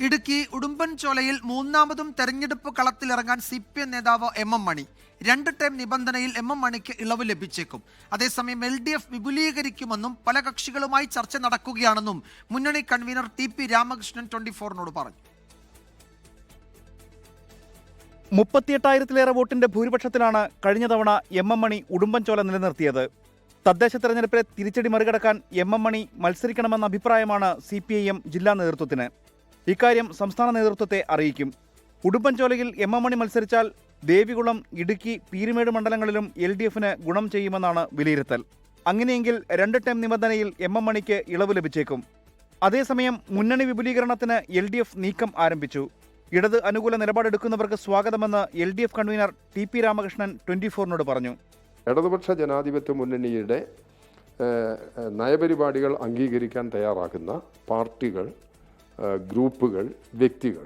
ഇടുക്കി ഉടുമ്പൻചോലയിൽ മൂന്നാമതും തെരഞ്ഞെടുപ്പ് കളത്തിലിറങ്ങാൻ CPM നേതാവ് MM മണി. 2 ടൈം നിബന്ധനയിൽ MM മണിക്ക് ഇളവ് ലഭിച്ചേക്കും. അതേസമയം LDF വിപുലീകരിക്കുമെന്നും പല കക്ഷികളുമായി ചർച്ച നടക്കുകയാണെന്നും മുന്നണി കൺവീനർ TP രാമകൃഷ്ണൻ 24നോട് പറഞ്ഞു. 38,000-ലേറെ വോട്ടിന്റെ ഭൂരിപക്ഷത്തിലാണ് കഴിഞ്ഞ തവണ MM മണി ഉടുമ്പൻചോല നിലനിർത്തിയത്. തദ്ദേശ തെരഞ്ഞെടുപ്പിലെ തിരിച്ചടി മറികടക്കാൻ MM മണി മത്സരിക്കണമെന്ന അഭിപ്രായമാണ് CPIM ജില്ലാ നേതൃത്വത്തിന്. ഇക്കാര്യം സംസ്ഥാന നേതൃത്വത്തെ അറിയിക്കും. ഉടുമ്പൻചോലയിൽ MM മണി മത്സരിച്ചാൽ ദേവികുളം, ഇടുക്കി, പീരുമേട് മണ്ഡലങ്ങളിലും LDFന് ഗുണം ചെയ്യുമെന്നാണ് വിലയിരുത്തൽ. അങ്ങനെയെങ്കിൽ 2 ടൈം നിബന്ധനയിൽ MM മണിക്ക് ഇളവ് ലഭിച്ചേക്കും. അതേസമയം മുന്നണി വിപുലീകരണത്തിന് LDF നീക്കം ആരംഭിച്ചു. ഇടത് അനുകൂല നിലപാടെടുക്കുന്നവർക്ക് സ്വാഗതമെന്ന് LDF കൺവീനർ TP രാമകൃഷ്ണൻ 24നോട് പറഞ്ഞു. ഇടതുപക്ഷ ജനാധിപത്യ മുന്നണിയുടെ നയപരിപാടികൾ അംഗീകരിക്കാൻ തയ്യാറാക്കുന്ന പാർട്ടികൾ, ഗ്രൂപ്പുകൾ, വ്യക്തികൾ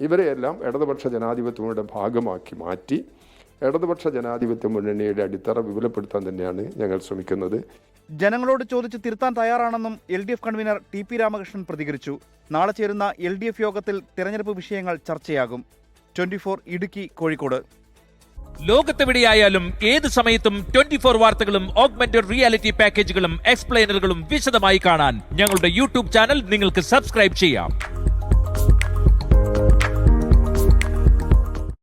ഇവരെയെല്ലാം ഇടതുപക്ഷ ജനാധിപത്യങ്ങളുടെ ഭാഗമാക്കി മാറ്റി ഇടതുപക്ഷ ജനാധിപത്യ മുന്നണിയുടെ അടിത്തറ വിപുലപ്പെടുത്താൻ തന്നെയാണ് ഞങ്ങൾ ശ്രമിക്കുന്നത്. ജനങ്ങളോട് ചോദിച്ച് തിരുത്താൻ തയ്യാറാണെന്നും LDF കൺവീനർ TP രാമകൃഷ്ണൻ പ്രതികരിച്ചു. നാളെ ചേരുന്ന LDF യോഗത്തിൽ തെരഞ്ഞെടുപ്പ് വിഷയങ്ങൾ ചർച്ചയാകും. 24 ഇടുക്കി, കോഴിക്കോട്. ലോകത്തെവിടെയായാലും ഏത് സമയത്തും 24 വാർത്തകളും ഓഗ്മെന്റഡ് റിയാലിറ്റി പാക്കേജുകളും എക്സ്പ്ലെയിനറുകളും വിശദമായി കാണാൻ ഞങ്ങളുടെ YouTube ചാനൽ നിങ്ങൾക്ക് സബ്സ്ക്രൈബ് ചെയ്യാം.